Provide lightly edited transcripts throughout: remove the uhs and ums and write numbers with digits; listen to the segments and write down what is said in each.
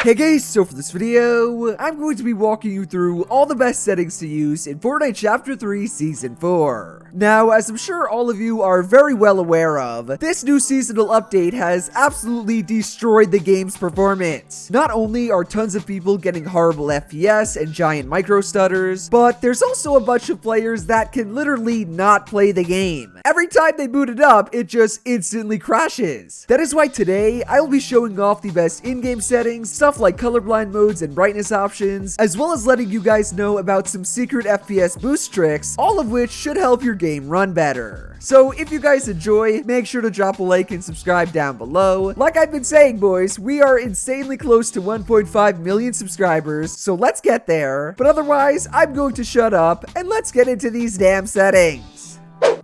Hey guys, so for this video, I'm going to be walking you through all the best settings to use in Fortnite Chapter 3 Season 4. Now, as I'm sure all of you are very well aware of, this new seasonal update has absolutely destroyed the game's performance. Not only are tons of people getting horrible FPS and giant micro stutters, but there's also a bunch of players that can literally not play the game. Every time they boot it up, it just instantly crashes. That is why today, I will be showing off the best in-game settings, stuff like colorblind modes and brightness options, as well as letting you guys know about some secret FPS boost tricks, all of which should help your game run better. So if you guys enjoy, make sure to drop a like and subscribe down below. Like I've been saying, boys, we are insanely close to 1.5 million subscribers, so let's get there. But otherwise, I'm going to shut up and let's get into these damn settings.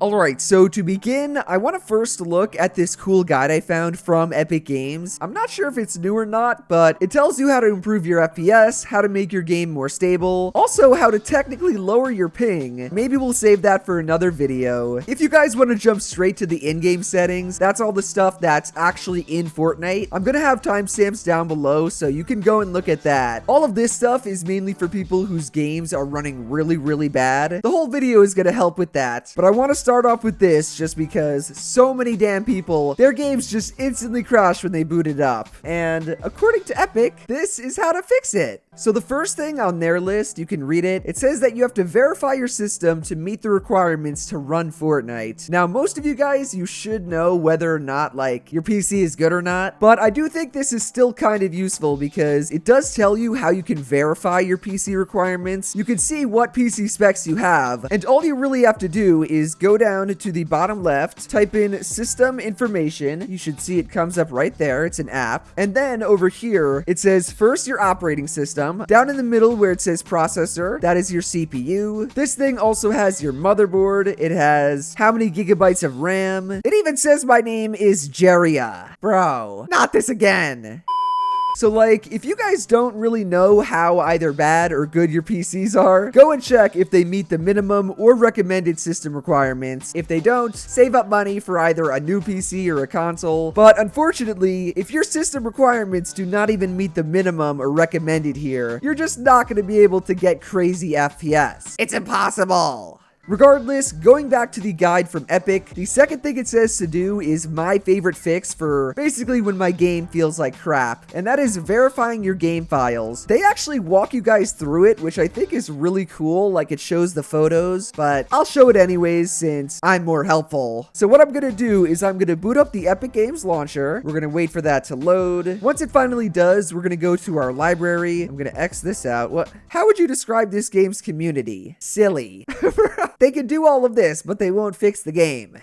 Alright, so to begin, I want to first look at this cool guide I found from Epic Games. I'm not sure if it's new or not, but it tells you how to improve your FPS, how to make your game more stable, also how to technically lower your ping. Maybe we'll save that for another video. If you guys want to jump straight to the in-game settings, that's all the stuff that's actually in Fortnite. I'm gonna have timestamps down below, so you can go and look at that. All of this stuff is mainly for people whose games are running really bad. The whole video is gonna help with that, but I want to start off with this just because so many damn people, their games just instantly crash when they boot it up. And according to Epic, this is how to fix it. So the first thing on their list, you can read it. It says that you have to verify your system to meet the requirements to run Fortnite. Now, most of you guys, you should know whether or not like your PC is good or not, but I do think this is still kind of useful because it does tell you how you can verify your PC requirements. You can see what PC specs you have, and all you really have to do is go down to the bottom left, type in system information. You should see it comes up right there. It's an app. And then over here, it says first your operating system. Down in the middle where it says processor, that is your CPU. This thing also has your motherboard. It has how many gigabytes of RAM. It even says my name is itsJerian. Bro, not this again. So like, if you guys don't really know how either bad or good your PCs are, go and check if they meet the minimum or recommended system requirements. If they don't, save up money for either a new PC or a console. But unfortunately, if your system requirements do not even meet the minimum or recommended here, you're just not going to be able to get crazy FPS. It's impossible. Regardless, going back to the guide from Epic, the second thing it says to do is my favorite fix for basically when my game feels like crap, and that is verifying your game files. They actually walk you guys through it, which I think is really cool, like it shows the photos, but I'll show it anyways since I'm more helpful. So what I'm gonna do is I'm gonna boot up the Epic Games launcher. We're gonna wait for that to load. Once it finally does, we're gonna go to our library. I'm gonna X this out. How would you describe this game's community? Silly. They can do all of this, but they won't fix the game.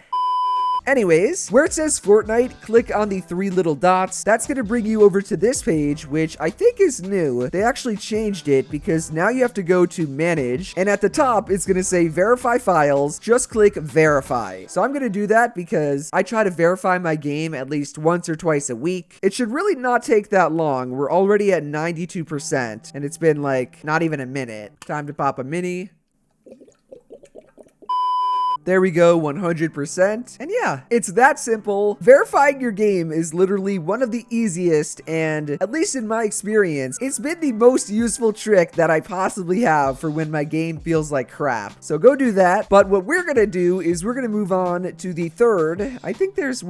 Anyways, where it says Fortnite, click on the three little dots. That's going to bring you over to this page, which I think is new. They actually changed it because now you have to go to manage, and at the top, it's going to say verify files. Just click verify. So I'm going to do that because I try to verify my game at least once or twice a week. It should really not take that long. We're already at 92%, and it's been like not even a minute. Time to pop a mini. There we go, 100%. And yeah, it's that simple. Verifying your game is literally one of the easiest, and at least in my experience, it's been the most useful trick that I possibly have for when my game feels like crap. So go do that. But what we're gonna do is we're gonna move on to the third. I think there's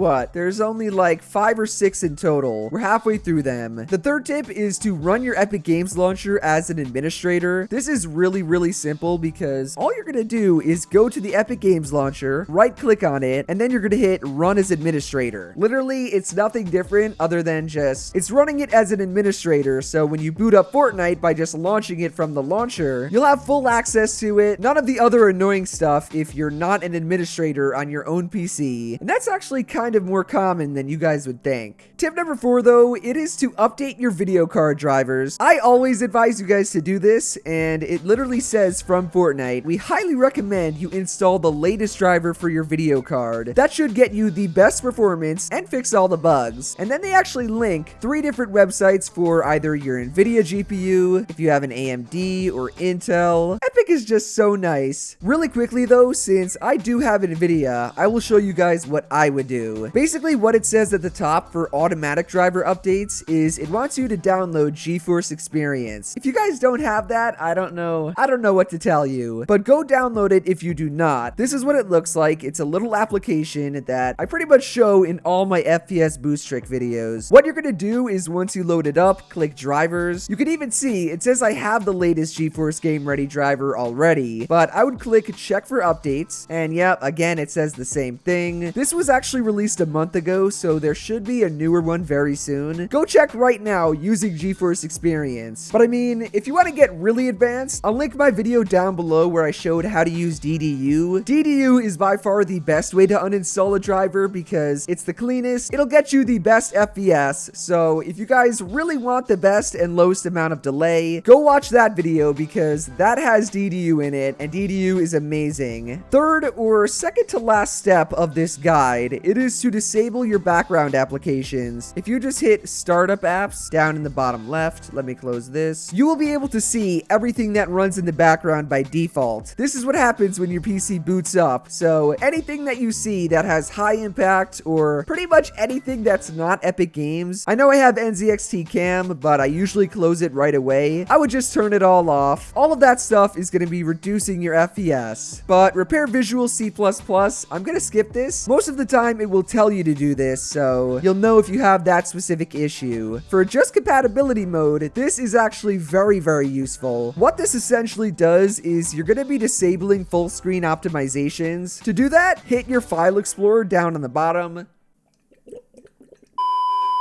only like 5 or 6 in total. We're halfway through them. The third tip is to run your Epic Games launcher as an administrator. This is really simple because all you're gonna do is go to the Epic Games launcher, right click on it, and then you're gonna hit run as administrator. Literally, it's nothing different other than just it's running it as an administrator. So when you boot up Fortnite by just launching it from the launcher, you'll have full access to it. None of the other annoying stuff if you're not an administrator on your own PC. And that's actually kind of more common than you guys would think. Tip number 4 though, it is to update your video card drivers. I always advise you guys to do this, and it literally says from Fortnite, we highly recommend you install the latest driver for your video card. That should get you the best performance and fix all the bugs. And then they actually link 3 different websites for either your Nvidia GPU, if you have an AMD or Intel. Epic graphic is just so nice. Really quickly though, since I do have Nvidia, I will show you guys what I would do. Basically, what it says at the top for automatic driver updates is it wants you to download GeForce Experience. If you guys don't have that, I don't know what to tell you, but go download it if you do not. This is what it looks like. It's a little application that I pretty much show in all my FPS Boost trick videos. What you're gonna do is once you load it up, click drivers. You can even see it says I have the latest GeForce Game Ready driver already, but I would click check for updates, and yeah, again, it says the same thing. This was actually released a month ago, so there should be a newer one very soon. Go check right now using GeForce Experience. But I mean, if you want to get really advanced, I'll link my video down below where I showed how to use DDU. DDU is by far the best way to uninstall a driver because it's the cleanest. It'll get you the best FPS, so if you guys really want the best and lowest amount of delay, go watch that video because that has DDU in it, and DDU is amazing. Third or second to last step of this guide, it is to disable your background applications. If you just hit startup apps down in the bottom left, let me close this, you will be able to see everything that runs in the background by default. This is what happens when your PC boots up, so anything that you see that has high impact or pretty much anything that's not Epic Games. I know I have NZXT Cam, but I usually close it right away. I would just turn it all off. All of that stuff is going to be reducing your FPS. But repair Visual C++, I'm going to skip this. Most of the time it will tell you to do this, so you'll know if you have that specific issue. For just compatibility mode, this is actually very, very useful. What this essentially does is you're going to be disabling full screen optimizations. To do that, hit your file explorer down on the bottom.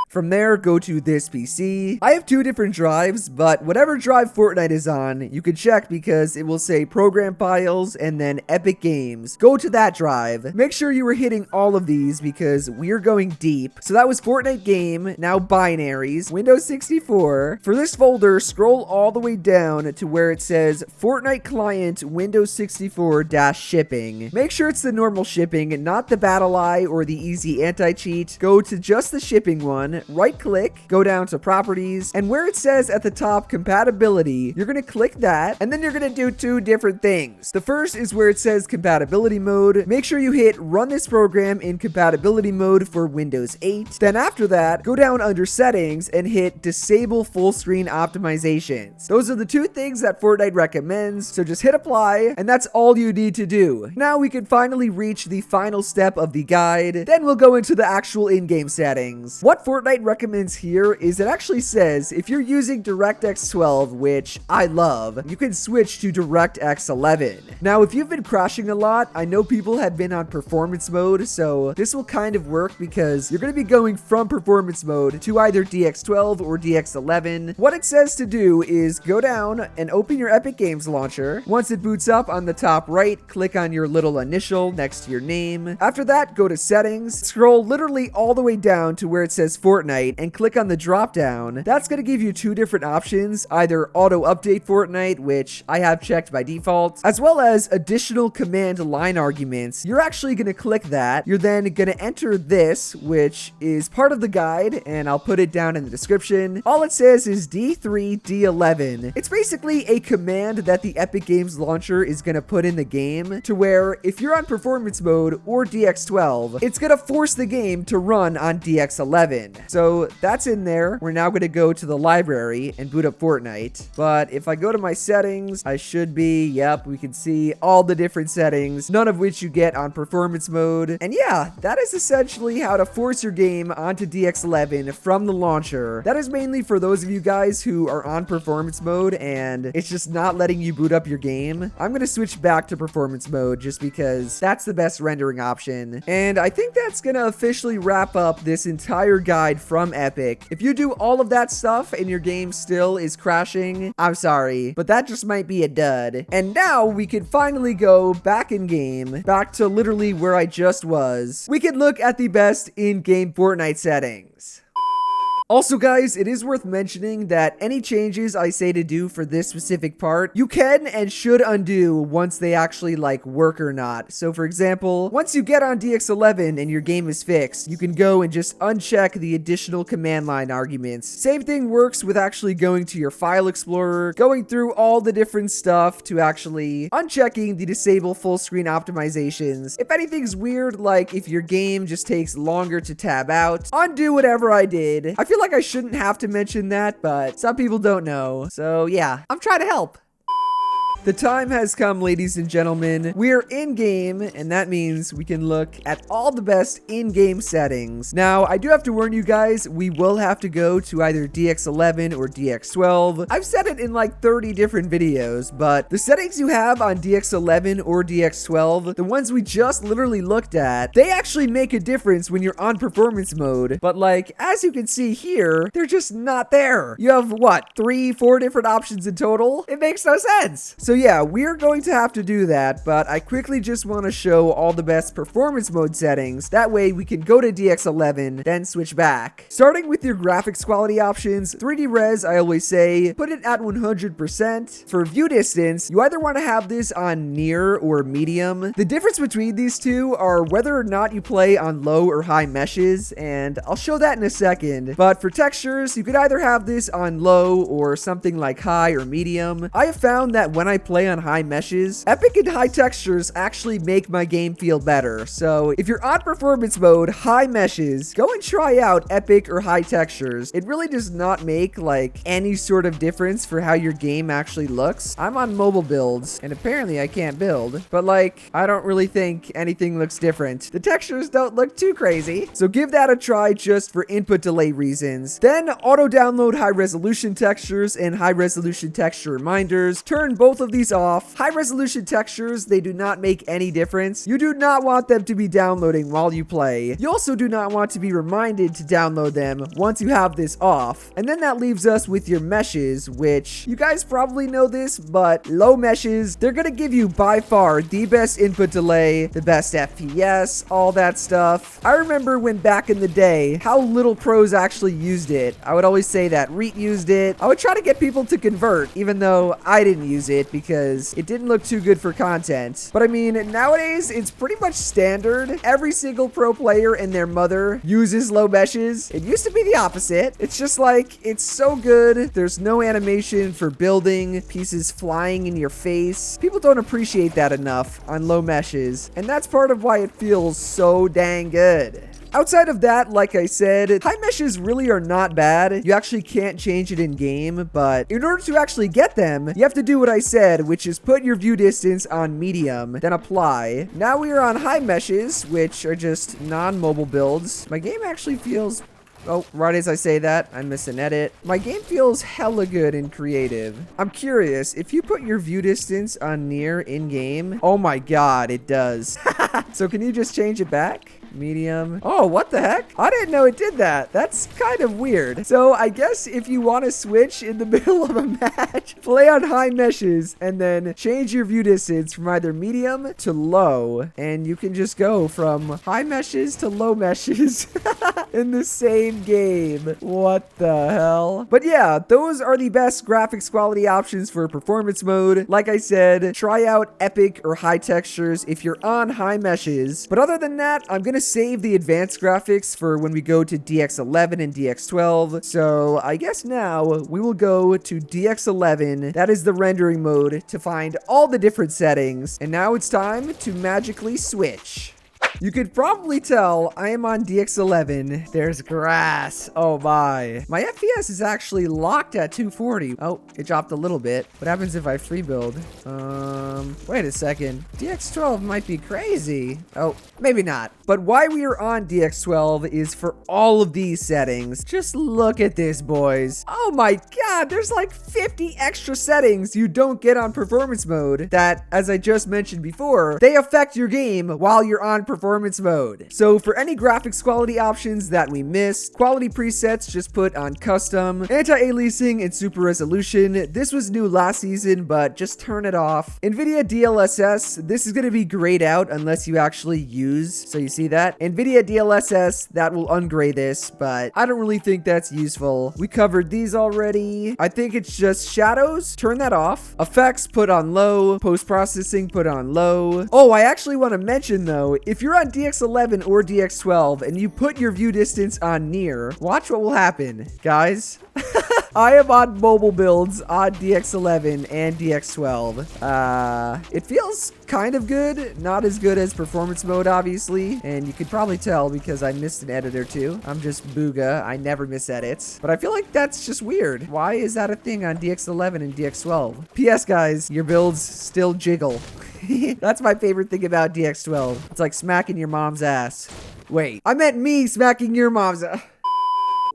From there, go to this PC. I have two different drives, but whatever drive Fortnite is on, you can check because it will say program files and then Epic Games. Go to that drive. Make sure you are hitting all of these because we're going deep. So that was Fortnite game, now binaries, Windows 64. For this folder, scroll all the way down to where it says Fortnite client Windows 64-shipping. Make sure it's the normal shipping, not the battle eye or the easy anti-cheat. Go to just the shipping one. Right click, go down to properties, and where it says at the top compatibility, you're going to click that, and then you're going to do two different things. The first is where it says compatibility mode. Make sure you hit run this program in compatibility mode for Windows 8. Then after that, go down under settings and hit disable full screen optimizations. Those are the two things that Fortnite recommends, so just hit apply, and that's all you need to do. Now we can finally reach the final step of the guide, then we'll go into the actual in-game settings. What Fortnite recommends here is it actually says if you're using DirectX 12, which I love, you can switch to DirectX 11. Now, if you've been crashing a lot, I know people have been on performance mode, so this will kind of work because you're going to be going from performance mode to either DX12 or DX11. What it says to do is go down and open your Epic Games launcher. Once it boots up on the top right, click on your little initial next to your name. After that, go to settings, scroll literally all the way down to where it says Fortnite and click on the drop down. That's going to give you two different options, either auto update Fortnite, which I have checked by default, as well as additional command line arguments. You're actually going to click that. You're then going to enter this, which is part of the guide, and I'll put it down in the description. All it says is D3, D11. It's basically a command that the Epic Games launcher is going to put in the game to where if you're on performance mode or DX12, it's going to force the game to run on DX11. So that's in there. We're now going to go to the library and boot up Fortnite. But if I go to my settings, I should be, yep, we can see all the different settings, none of which you get on performance mode. And yeah, that is essentially how to force your game onto DX11 from the launcher. That is mainly for those of you guys who are on performance mode and it's just not letting you boot up your game. I'm going to switch back to performance mode just because that's the best rendering option. And I think that's going to officially wrap up this entire guide from Epic. If you do all of that stuff and your game still is crashing, I'm sorry, but that just might be a dud. And now we can finally go back in game, back to literally where I just was. We can look at the best in-game Fortnite settings. Also, guys, it is worth mentioning that any changes I say to do for this specific part, you can and should undo once they actually like work or not. So for example, once you get on DX11 and your game is fixed, you can go and just uncheck the additional command line arguments. Same thing works with actually going to your file explorer, going through all the different stuff to actually unchecking the disable full screen optimizations. If anything's weird, like if your game just takes longer to tab out, undo whatever I did. I feel like I shouldn't have to mention that, but some people don't know. So yeah, I'm trying to help. The time has come, ladies and gentlemen. We're in-game, and that means we can look at all the best in-game settings. Now, I do have to warn you guys, we will have to go to either DX11 or DX12. I've said it in like 30 different videos, but the settings you have on DX11 or DX12, the ones we just literally looked at, they actually make a difference when you're on performance mode. But like, as you can see here, they're just not there. You have what, 3-4 different options in total? It makes no sense. So yeah, we're going to have to do that, but I quickly just want to show all the best performance mode settings. That way we can go to DX11, then switch back. Starting with your graphics quality options, 3D res, I always say, put it at 100%. For view distance, you either want to have this on near or medium. The difference between these two are whether or not you play on low or high meshes, and I'll show that in a second. But for textures, you could either have this on low or something like high or medium. I have found that when I play on high meshes, epic and high textures actually make my game feel better. So if you're on performance mode, high meshes, go and try out epic or high textures. It really does not make like any sort of difference for how your game actually looks. I'm on mobile builds and apparently I can't build, but like I don't really think anything looks different. The textures don't look too crazy. So give that a try just for input delay reasons. Then auto download high resolution textures and high resolution texture reminders. Turn both of these off. High resolution textures, they do not make any difference. You do not want them to be downloading while you play. You also do not want to be reminded to download them once you have this off. And then that leaves us with your meshes, which you guys probably know this, but low meshes, they're gonna give you by far the best input delay, the best FPS, all that stuff. I remember when back in the day, how little pros actually used it. I would always say that Reet used it. I would try to get people to convert, even though I didn't use it because it didn't look too good for content. But I mean, nowadays, it's pretty much standard. Every single pro player and their mother uses low meshes. It used to be the opposite. It's just like, it's so good. There's no animation for building, pieces flying in your face. People don't appreciate that enough on low meshes, and that's part of why it feels so dang good. Outside of that, like I said, high meshes really are not bad. You actually can't change it in game, but in order to actually get them, you have to do what I said, which is put your view distance on medium, then apply. Now we are on high meshes, which are just non-mobile builds. My game actually feels... Oh, right as I say that, I miss an edit. My game feels hella good and creative. I'm curious, if you put your view distance on near in-game, oh my god, it does. So can you just change it back? Medium. Oh, what the heck? I didn't know it did that. That's kind of weird. So I guess if you want to switch in the middle of a match, play on high meshes and then change your view distance from either medium to low, and you can just go from high meshes to low meshes in the same game. What the hell? But yeah, those are the best graphics quality options for performance mode. Like I said, try out epic or high textures if you're on high meshes. But other than that, I'm gonna save the advanced graphics for when we go to DX11 and DX12. So I guess now we will go to DX11. That is the rendering mode to find all the different settings. And now it's time to magically switch. You could probably tell I am on DX11. There's grass. Oh my. My FPS is actually locked at 240. Oh, it dropped a little bit. What happens if I free build? Wait a second. DX12 might be crazy. Oh, maybe not. But why we are on DX12 is for all of these settings. Just look at this, boys. Oh my god, there's like 50 extra settings you don't get on performance mode that, as I just mentioned before, they affect your game while you're on performance performance mode. So for any graphics quality options that we missed, quality presets just put on custom, anti-aliasing and super resolution. This was new last season, but just turn it off. Nvidia DLSS, this is going to be grayed out unless you actually use. So you see that? Nvidia DLSS, that will ungray this, but I don't really think that's useful. We covered these already. I think it's just shadows. Turn that off. Effects put on low. Post-processing put on low. Oh, I actually want to mention though, if you're on DX11 or DX12 and you put your view distance on near, watch what will happen. Guys, I am on mobile builds on DX11 and DX12. It feels kind of good, not as good as performance mode, obviously, and you could probably tell because I missed an edit or two. I'm just booga. I never miss edits, but I feel like that's just weird. Why is that a thing on DX11 and DX12? P.S. guys, your builds still jiggle. That's my favorite thing about DX12. It's like smacking your mom's ass. Wait, I meant me smacking your mom's ass.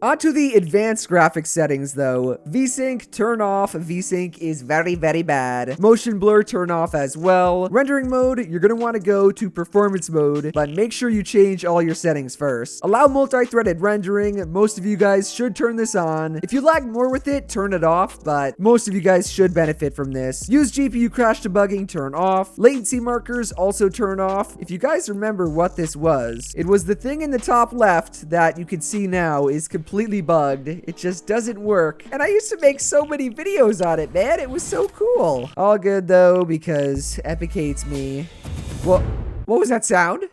Onto the advanced graphics settings though. VSync, turn off. VSync is very, very bad. Motion blur, turn off as well. Rendering mode, you're gonna want to go to performance mode, but make sure you change all your settings first. Allow multi-threaded rendering. Most of you guys should turn this on. If you lag more with it, turn it off, but most of you guys should benefit from this. Use GPU crash debugging, turn off. Latency markers, also turn off. If you guys remember what this was, it was the thing in the top left that you can see now is completely bugged. It just doesn't work. And I used to make so many videos on it, man. It was so cool. All good though, because Epic hates me. What was that sound?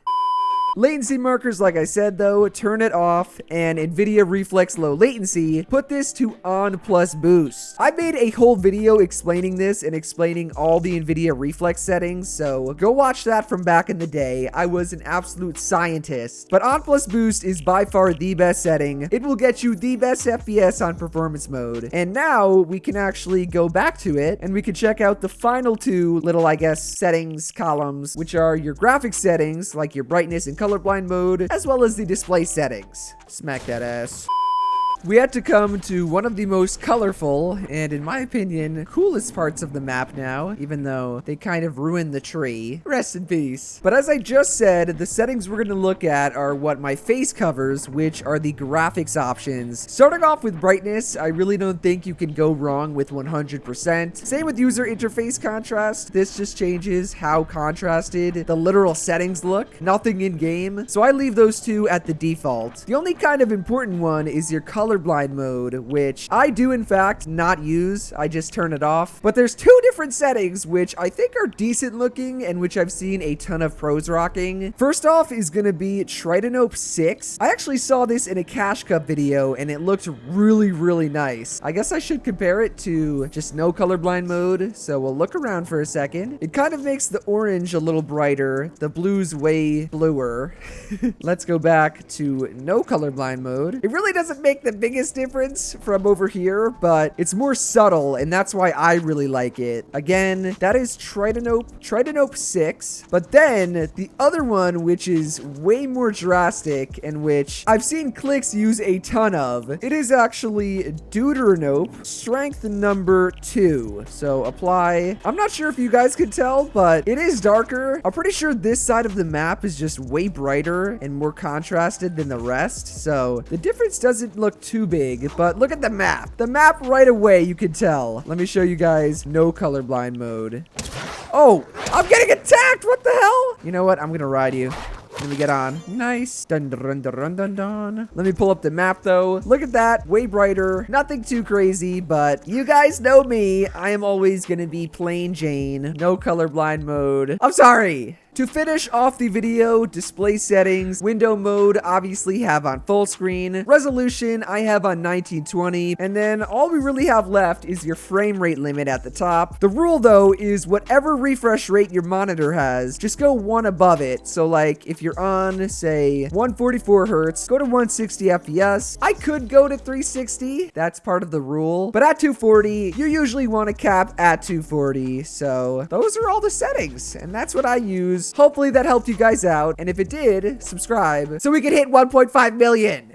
Latency markers, like I said though, turn it off, and Nvidia Reflex Low Latency, put this to on plus boost. I made a whole video explaining this and explaining all the Nvidia Reflex settings, so go watch that from back in the day. I was an absolute scientist. But on plus boost is by far the best setting. It will get you the best FPS on performance mode. And now we can actually go back to it and we can check out the final two little, I guess, settings columns, which are your graphics settings, like your brightness and colorblind mode, as well as the display settings. Smack that ass. We had to come to one of the most colorful and, in my opinion, coolest parts of the map now, even though they kind of ruined the tree. Rest in peace. But as I just said, the settings we're going to look at are what my face covers, which are the graphics options. Starting off with brightness, I really don't think you can go wrong with 100%. Same with user interface contrast. This just changes how contrasted the literal settings look. Nothing in game. So I leave those two at the default. The only kind of important one is your colorblind mode, which I do in fact not use. I just turn it off. But there's two different settings which I think are decent looking and which I've seen a ton of pros rocking. First off is gonna be tritanope 6. I actually saw this in a Cash Cup video and it looked really, really nice. I guess I should compare it to just no colorblind mode. So we'll look around for a second. It kind of makes the orange a little brighter. The blue's way bluer. Let's go back to no colorblind mode. It really doesn't make the biggest difference from over here, but it's more subtle, and that's why I really like it. Again, that is tritanope 6. But then the other one, which is way more drastic and which I've seen clicks use a ton of, it is actually deuteranope strength number 2. So apply. I'm not sure if you guys could tell, but it is darker. I'm pretty sure this side of the map is just way brighter and more contrasted than the rest, so the difference doesn't look too big. But look at the map. The map right away, you can tell. Let me show you guys no colorblind mode. Oh, I'm getting attacked. What the hell? You know what? I'm gonna ride you. Let me get on. Nice. Dun, dun, dun, dun, dun, dun. Let me pull up the map though. Look at that. Way brighter. Nothing too crazy, but you guys know me. I am always gonna be plain Jane. No colorblind mode. I'm sorry. To finish off the video, display settings, window mode, obviously have on full screen. Resolution, I have on 1920. And then all we really have left is your frame rate limit at the top. The rule though is whatever refresh rate your monitor has, just go one above it. So like if you're on, say, 144 Hertz, go to 160 FPS. I could go to 360. That's part of the rule. But at 240, you usually want to cap at 240. So those are all the settings. And that's what I use. Hopefully that helped you guys out, and if it did, subscribe so we can hit 1.5 million.